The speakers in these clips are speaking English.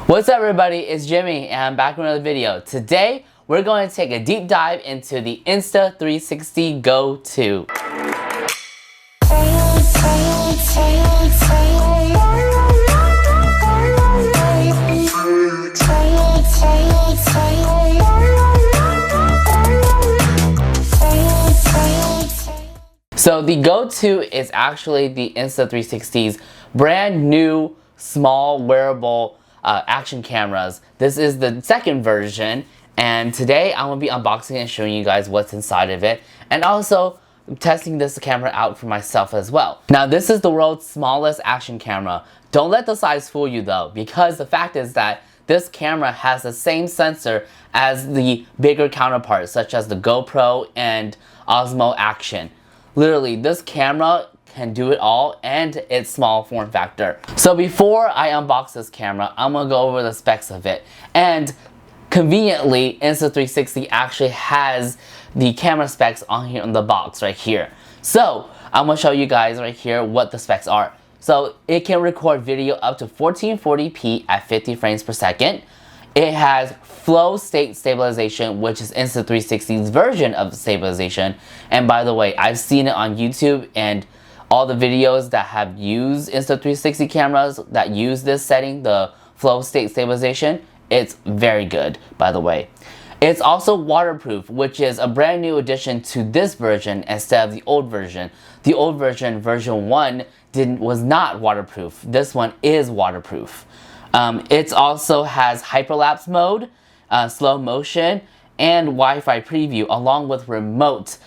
What's up everybody, it's Jimmy and I'm back with another video. Today, we're going to take a deep dive into the Insta360 Go 2. So the Go 2 is actually the Insta360's brand new small wearable action cameras. This is the second version, and today I'm going to be unboxing and showing you guys what's inside of it, and also testing this camera out for myself as well. Now this is the world's smallest action camera. Don't let the size fool you though, because the fact is that this camera has the same sensor as the bigger counterparts such as the GoPro and Osmo Action. Literally, this camera can do it all, and it's small form factor. So before I unbox this camera, I'm gonna go over the specs of it. And conveniently, Insta360 actually has the camera specs on here in the box right here. So I'm gonna show you guys right here what the specs are. So it can record video up to 1440p at 50 frames per second. It has flow state stabilization, which is Insta360's version of stabilization. And by the way, I've seen it on YouTube, and all the videos that have used Insta360 cameras that use this setting, the flow state stabilization, it's very good, by the way. It's also waterproof, which is a brand new addition to this version instead of the old version. The old version, version 1, was not waterproof. This one is waterproof. It also has hyperlapse mode, slow motion, and Wi-Fi preview, along with remote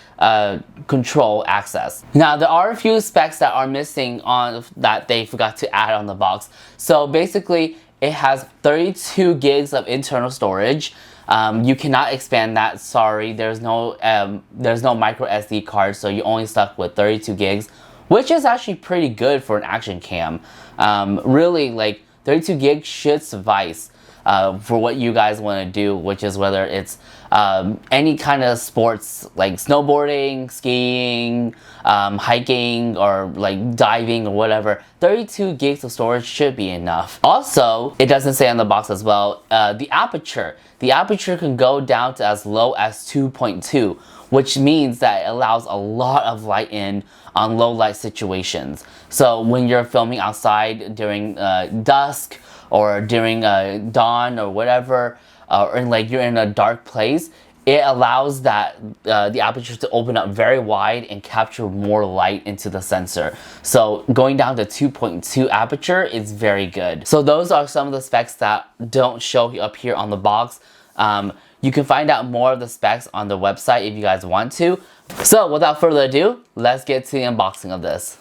control access. Now there are a few specs that are missing on that they forgot to add on the box. So basically it has 32 gigs of internal storage. You cannot expand that, sorry. There's no micro SD card, so you're only stuck with 32 gigs, which is actually pretty good for an action cam. Really, like 32 gigs should suffice for what you guys want to do, which is whether it's any kind of sports like snowboarding, skiing, hiking, or like diving or whatever. 32 gigs of storage should be enough. Also, it doesn't say on the box as well, the aperture. The aperture can go down to as low as 2.2, which means that it allows a lot of light in on low light situations. So when you're filming outside during dusk or during dawn or whatever, or like you're in a dark place, it allows that the aperture to open up very wide and capture more light into the sensor. So going down to 2.2 aperture is very good. So those are some of the specs that don't show up here on the box. You can find out more of the specs on the website if you guys want to. So without further ado, let's get to the unboxing of this.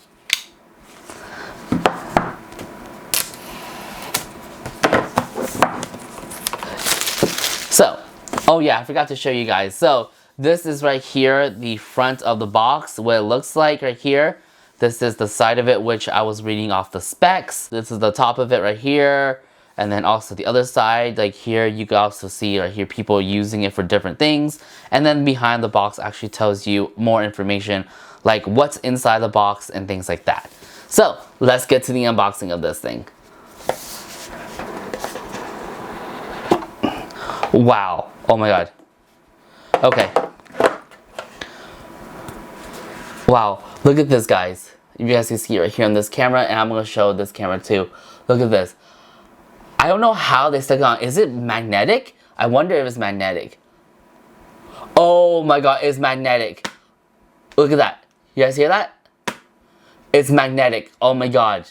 So, oh yeah, I forgot to show you guys. So this is right here, the front of the box, what it looks like right here. This is the side of it, which I was reading off the specs. This is the top of it right here. And then also the other side, like here, you can also see right here people using it for different things. And then behind the box actually tells you more information, like what's inside the box and things like that. So let's get to the unboxing of this thing. Wow, oh my god. Okay. Wow, look at this, guys. You guys can see right here on this camera, and I'm gonna show this camera too. Look at this. I don't know how they stuck it on. Is it magnetic? I wonder if it's magnetic. Oh my god, it's magnetic. Look at that. You guys hear that? It's magnetic. Oh my god.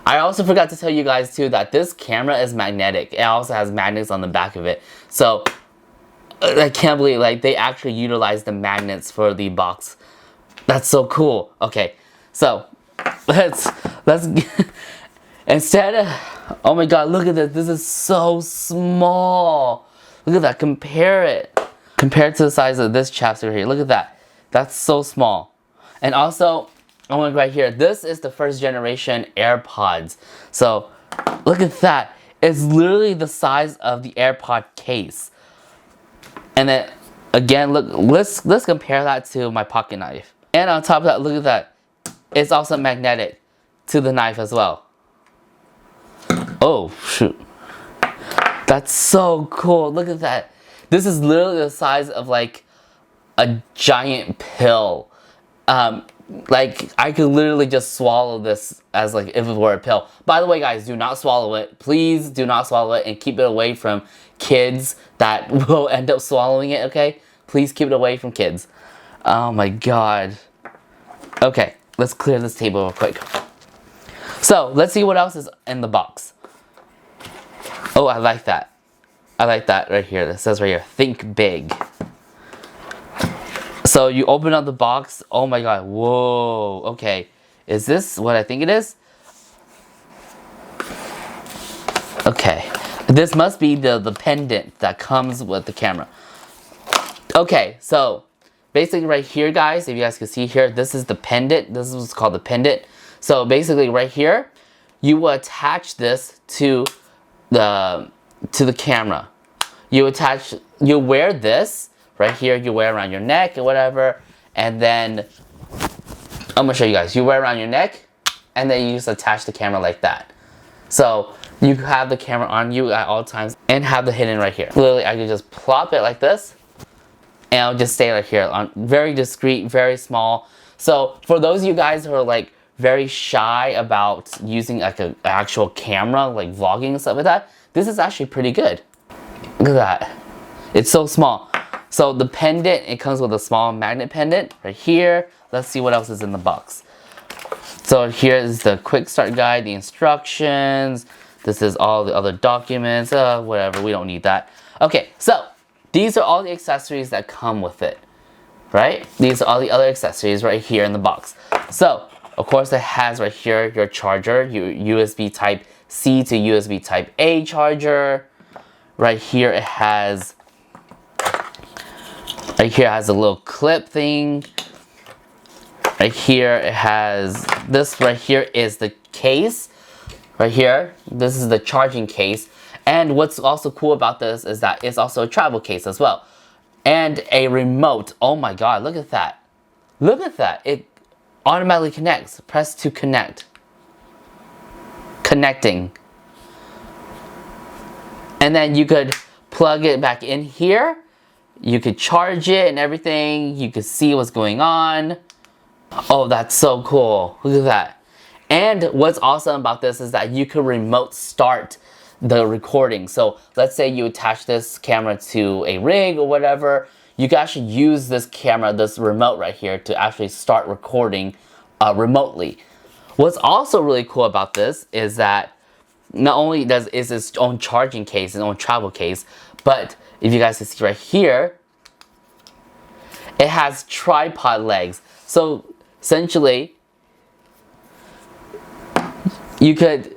I also forgot to tell you guys too that this camera is magnetic. It also has magnets on the back of it. So I can't believe like they actually utilize the magnets for the box. That's so cool. Okay, so let's instead of, oh my god, look at this. This is so small. Look at that. Compare it. Compared to the size of this chapter here. Look at that. That's so small. And also, I want to go right here. This is the first generation AirPods. So look at that. It's literally the size of the AirPod case. And then again, look, let's compare that to my pocket knife. And on top of that, look at that. It's also magnetic to the knife as well. Oh, shoot. That's so cool. Look at that. This is literally the size of like a giant pill. Like I could literally just swallow this as like if it were a pill. By the way, guys, do not swallow it. Please do not swallow it and keep it away from kids that will end up swallowing it, okay? Please keep it away from kids. Oh my god. Okay, let's clear this table real quick. So, let's see what else is in the box. Oh, I like that. I like that right here. That says right here, think big. So you open up the box. Oh my god. Whoa. Okay. Is this what I think it is? Okay. This must be the pendant that comes with the camera. Okay. So basically right here, guys, if you guys can see here, this is the pendant. This is what's called the pendant. So basically right here, you will attach this to the camera. You wear this right here, you wear around your neck or whatever, and then I'm gonna show you guys. You wear around your neck, and then you just attach the camera like that. So you have the camera on you at all times and have the hidden right here. Literally, I can just plop it like this, and it'll just stay right here. On very discreet, very small. So for those of you guys who are like very shy about using like an actual camera, like vlogging and stuff like that, this is actually pretty good. Look at that. It's so small. So the pendant, it comes with a small magnet pendant right here. Let's see what else is in the box. So here is the quick start guide, the instructions. This is all the other documents, whatever, we don't need that. Okay, so these are all the accessories that come with it, right? These are all the other accessories right here in the box. So, of course, it has right here your charger, your USB type C to USB type A charger. Right here it has a little clip thing. Right here it has this. Right here is the case. Right here, this is the charging case. And what's also cool about this is that it's also a travel case as well. And a remote. Oh my god, look at that. Look at that. It automatically connects. Press to connect. Connecting. And then you could plug it back in here. You could charge it and everything. You could see what's going on. Oh, that's so cool. Look at that. And what's awesome about this is that you could remote start the recording. So let's say you attach this camera to a rig or whatever. You can actually use this camera, this remote right here, to actually start recording remotely. What's also really cool about this is that not only is its own charging case, its own travel case, but if you guys can see right here, it has tripod legs. So essentially, you could,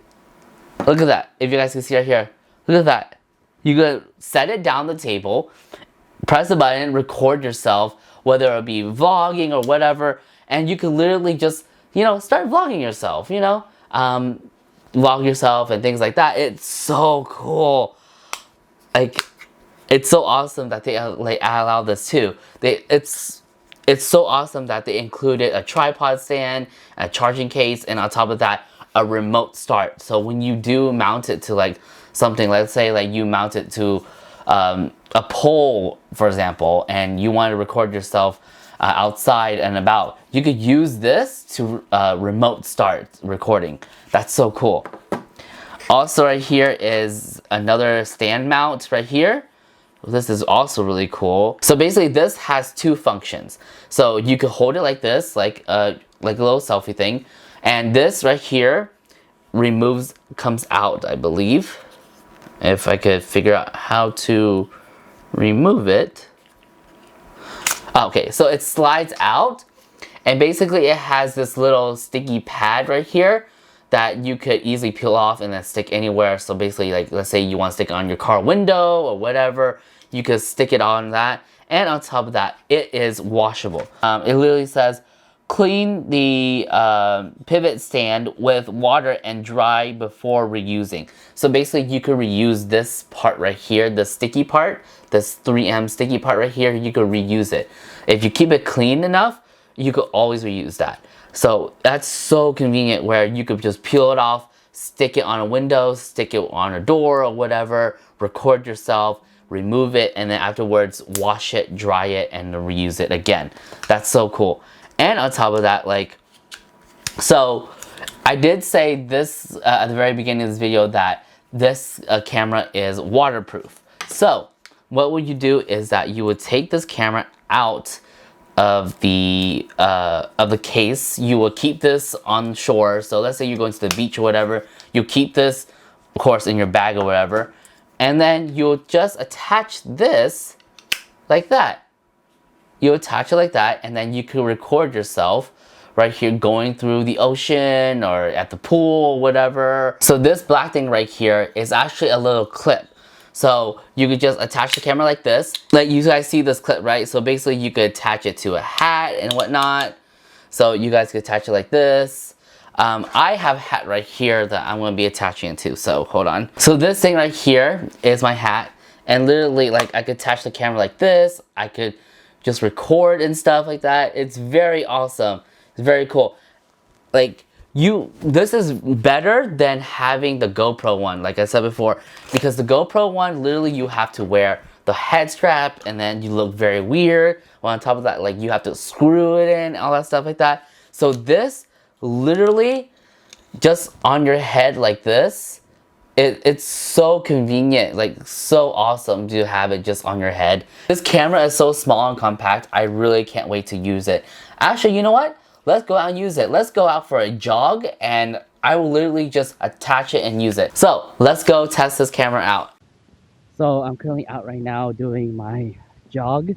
look at that. If you guys can see right here, look at that. You could set it down the table, press the button, record yourself, whether it be vlogging or whatever, and you can literally just, start vlogging yourself, vlog yourself and things like that. It's so cool. Like, it's so awesome that they allow this too. It's so awesome that they included a tripod stand, a charging case, and on top of that, a remote start. So when you do mount it to like something, let's say like you mount it to a pole, for example, and you want to record yourself outside and about, you could use this to remote start recording. That's so cool. Also right here is another stand mount right here. This is also really cool. So basically this has two functions. So you could hold it like this, like a little selfie thing. And this right here comes out, I believe. If I could figure out how to remove it. Okay, so it slides out. And basically it has this little sticky pad right here that you could easily peel off and then stick anywhere. So basically, like, let's say you want to stick it on your car window or whatever, you could stick it on that. And on top of that, it is washable. It literally says, clean the pivot stand with water and dry before reusing. So basically, you could reuse this part right here, the sticky part, this 3M sticky part right here, you could reuse it. If you keep it clean enough, you could always reuse that. So that's so convenient where you could just peel it off, stick it on a window, stick it on a door or whatever, record yourself, remove it, and then afterwards wash it, dry it, and reuse it again. That's so cool. And on top of that, like, so I did say this at the very beginning of this video that this camera is waterproof. So what would you do is that you would take this camera out of the case. You will keep this on shore. So let's say you're going to the beach or whatever. You keep this, of course, in your bag or whatever. And then you'll just attach this like that. You attach it like that, and then you can record yourself right here going through the ocean or at the pool or whatever. So this black thing right here is actually a little clip. So you could just attach the camera like this. Like you guys see this clip, right? So basically you could attach it to a hat and whatnot. So you guys could attach it like this. I have a hat right here that I'm gonna be attaching it to, so hold on. So this thing right here is my hat, and literally like I could attach the camera like this. I could just record and stuff like that. It's very awesome. It's very cool. Like, this is better than having the GoPro one, like I said before, because the GoPro one, literally you have to wear the head strap and then you look very weird. Well, on top of that, like you have to screw it in, all that stuff like that. So this, literally, just on your head like this, it's so convenient, like so awesome to have it just on your head. This camera is so small and compact, I really can't wait to use it. Actually, you know what? Let's go out and use it. Let's go out for a jog and I will literally just attach it and use it. So let's go test this camera out. So I'm currently out right now doing my jog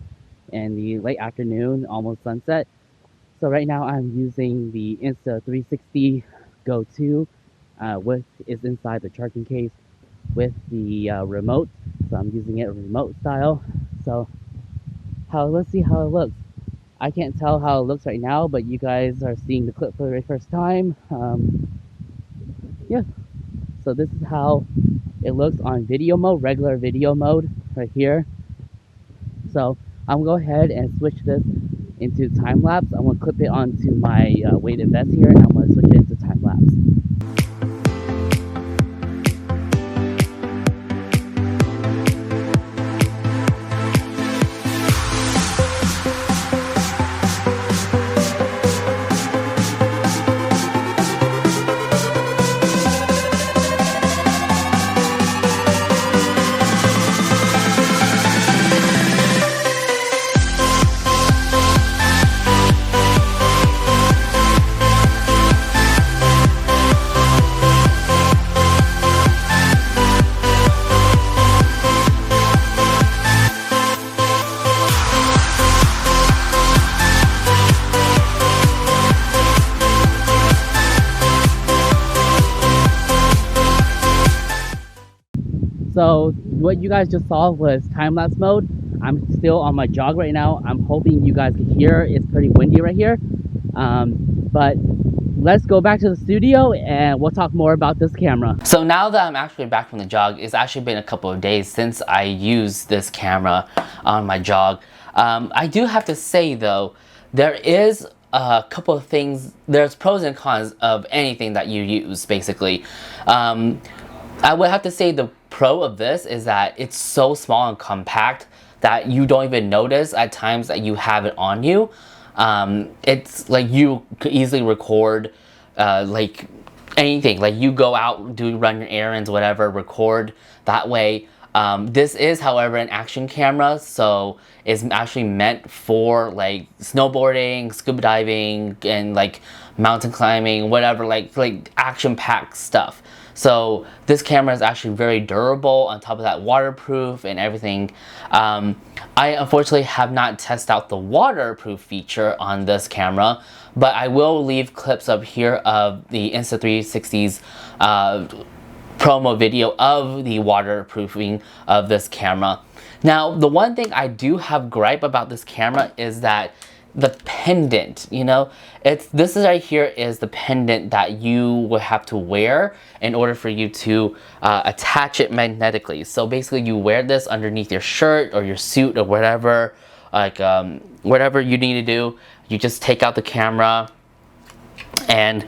in the late afternoon, almost sunset. So right now I'm using the Insta360 Go 2, which is inside the charging case with the remote. So I'm using it remote style. So let's see how it looks. I can't tell how it looks right now, but you guys are seeing the clip for the very first time. Yeah, so this is how it looks on video mode, regular video mode right here. So I'm gonna go ahead and switch this into time lapse. I'm gonna clip it onto my weighted vest here, and I'm gonna switch it into time lapse. So what you guys just saw was time-lapse mode. I'm still on my jog right now. I'm hoping you guys can hear. It's pretty windy right here. But let's go back to the studio and we'll talk more about this camera. So now that I'm actually back from the jog, it's actually been a couple of days since I used this camera on my jog. I do have to say though, there is a couple of things, there's pros and cons of anything that you use basically. I would have to say the pro of this is that it's so small and compact that you don't even notice at times that you have it on you. It's like you could easily record like anything, like you go out, run your errands, whatever, record that way. This is, however, an action camera, so it's actually meant for like snowboarding, scuba diving, and like mountain climbing, whatever, like action-packed stuff. So this camera is actually very durable, on top of that waterproof and everything. I unfortunately have not tested out the waterproof feature on this camera, but I will leave clips up here of the Insta360's promo video of the waterproofing of this camera. Now, the one thing I do have gripe about this camera is that the pendant, you know, this is right here is the pendant that you would have to wear in order for you to attach it magnetically. So basically you wear this underneath your shirt or your suit or whatever, like whatever you need to do. You just take out the camera and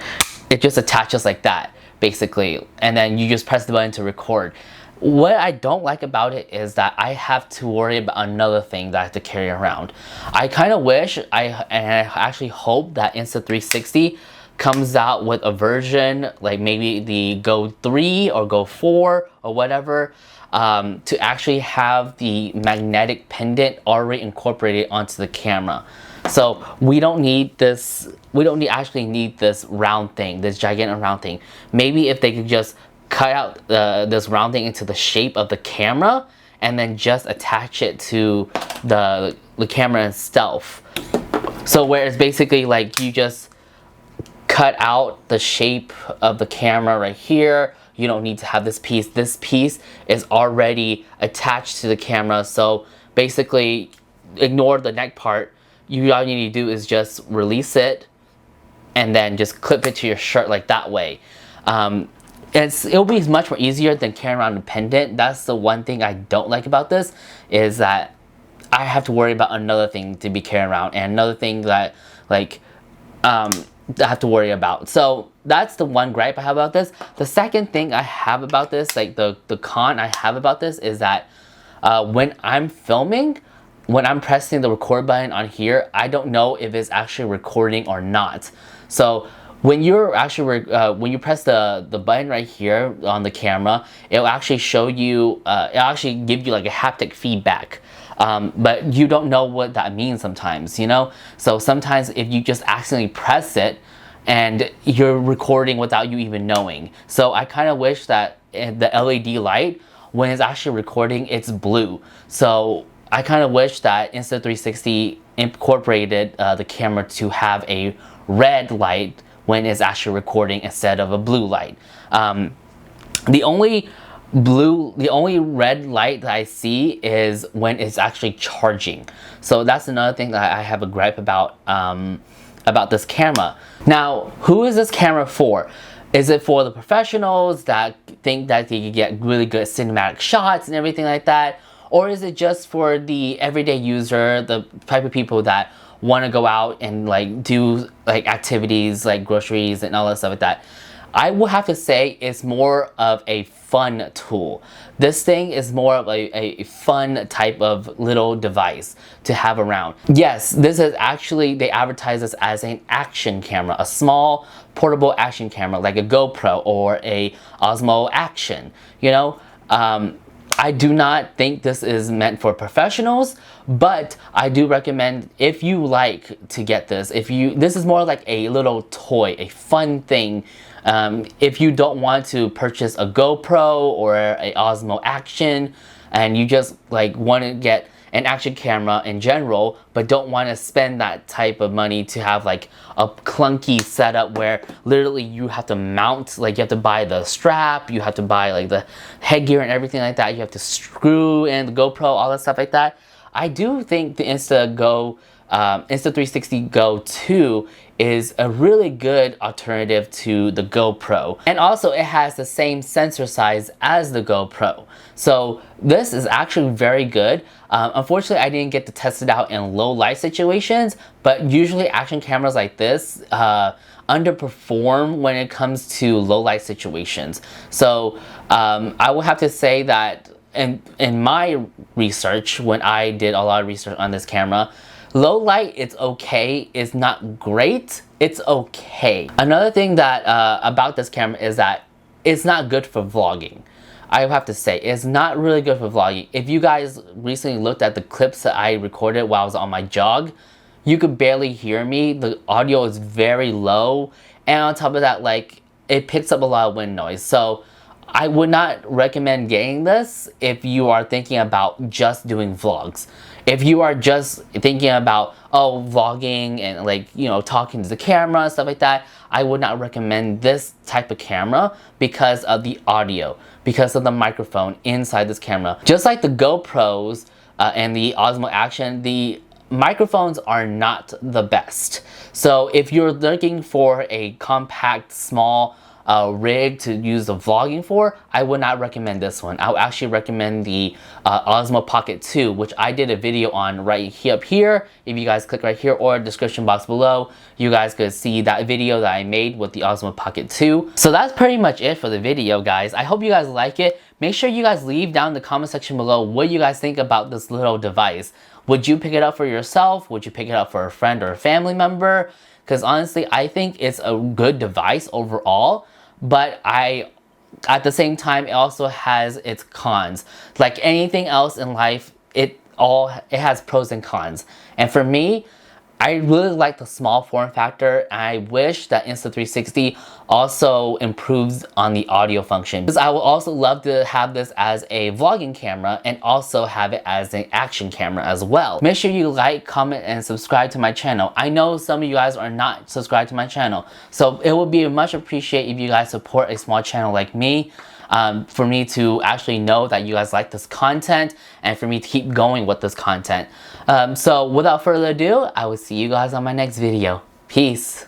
it just attaches like that. basically, and then you just press the button to record. What I don't like about it is that I have to worry about another thing that I have to carry around. I kind of wish, and I actually hope that Insta360 comes out with a version, like maybe the Go 3 or Go 4 or whatever, to actually have the magnetic pendant already incorporated onto the camera. So we don't need this, actually need this round thing, this gigantic round thing. Maybe if they could just cut out this round thing into the shape of the camera and then just attach it to the camera itself. So where it's basically like you just cut out the shape of the camera right here. You don't need to have this piece. This piece is already attached to the camera. So basically ignore the neck part. All you need to do is just release it and then just clip it to your shirt like that way. It'll be much more easier than carrying around a pendant. That's the one thing I don't like about this, is that I have to worry about another thing to be carrying around and another thing that I have to worry about. So that's the one gripe I have about this. The second thing I have about this, like the con I have about this, is that when I'm filming, when I'm pressing the record button on here, I don't know if it's actually recording or not. So when you're actually when you press the button right here on the camera, it'll actually show you, it'll actually give you like a haptic feedback. But you don't know what that means sometimes, you know? So sometimes if you just accidentally press it and you're recording without you even knowing. So I kind of wish that the LED light, when it's actually recording, it's blue. So I kind of wish that Insta360 incorporated the camera to have a red light when it's actually recording instead of a blue light. The only red light that I see is when it's actually charging. So that's another thing that I have a gripe about this camera. Now, who is this camera for? Is it for the professionals that think that they can get really good cinematic shots and everything like that? Or is it just for the everyday user, the type of people that want to go out and like do like activities like groceries and all that stuff like that? I will have to say it's more of a fun tool. This thing is more of a fun type of little device to have around. Yes, this is actually, they advertise this as an action camera, a small portable action camera like a GoPro or a Osmo Action, you know? I do not think this is meant for professionals, but I do recommend, if you like to get this, this is more like a little toy, a fun thing. If you don't want to purchase a GoPro or a Osmo Action and you just like want to get an action camera in general, but don't want to spend that type of money to have like a clunky setup where literally you have to mount, like you have to buy the strap, you have to buy like the headgear and everything like that, you have to screw in the GoPro, all that stuff like that. I do think the Insta360 Go 2 is a really good alternative to the GoPro. And also it has the same sensor size as the GoPro. So this is actually very good. Unfortunately, I didn't get to test it out in low light situations, but usually action cameras like this underperform when it comes to low light situations. So I will have to say that in my research, when I did a lot of research on this camera, low light, it's okay. It's not great. It's okay. Another thing that about this camera is that it's not good for vlogging. I have to say, it's not really good for vlogging. If you guys recently looked at the clips that I recorded while I was on my jog, you could barely hear me. The audio is very low. And on top of that, like, it picks up a lot of wind noise. So I would not recommend getting this if you are thinking about just doing vlogs. If you are just thinking about, oh, vlogging and like, you know, talking to the camera and stuff like that, I would not recommend this type of camera because of the audio, because of the microphone inside this camera. Just like the GoPros and the Osmo Action, the microphones are not the best. So if you're looking for a compact, small rig to use the vlogging for, I would not recommend this one. I would actually recommend the Osmo Pocket 2, which I did a video on right here up here. If you guys click right here or description box below, you guys could see that video that I made with the Osmo Pocket 2. So that's pretty much it for the video, guys. I hope you guys like it. Make sure you guys leave down in the comment section below what you guys think about this little device. Would you pick it up for yourself? Would you pick it up for a friend or a family member? Because honestly, I think it's a good device overall. But at the same time, it also has its cons. Like anything else in life, it has pros and cons. And for me, I really like the small form factor, and I wish that Insta360 also improves on the audio function. Because I would also love to have this as a vlogging camera and also have it as an action camera as well. Make sure you like, comment, and subscribe to my channel. I know some of you guys are not subscribed to my channel, so it would be much appreciated if you guys support a small channel like me. For me to actually know that you guys like this content and for me to keep going with this content. So without further ado, I will see you guys on my next video. Peace.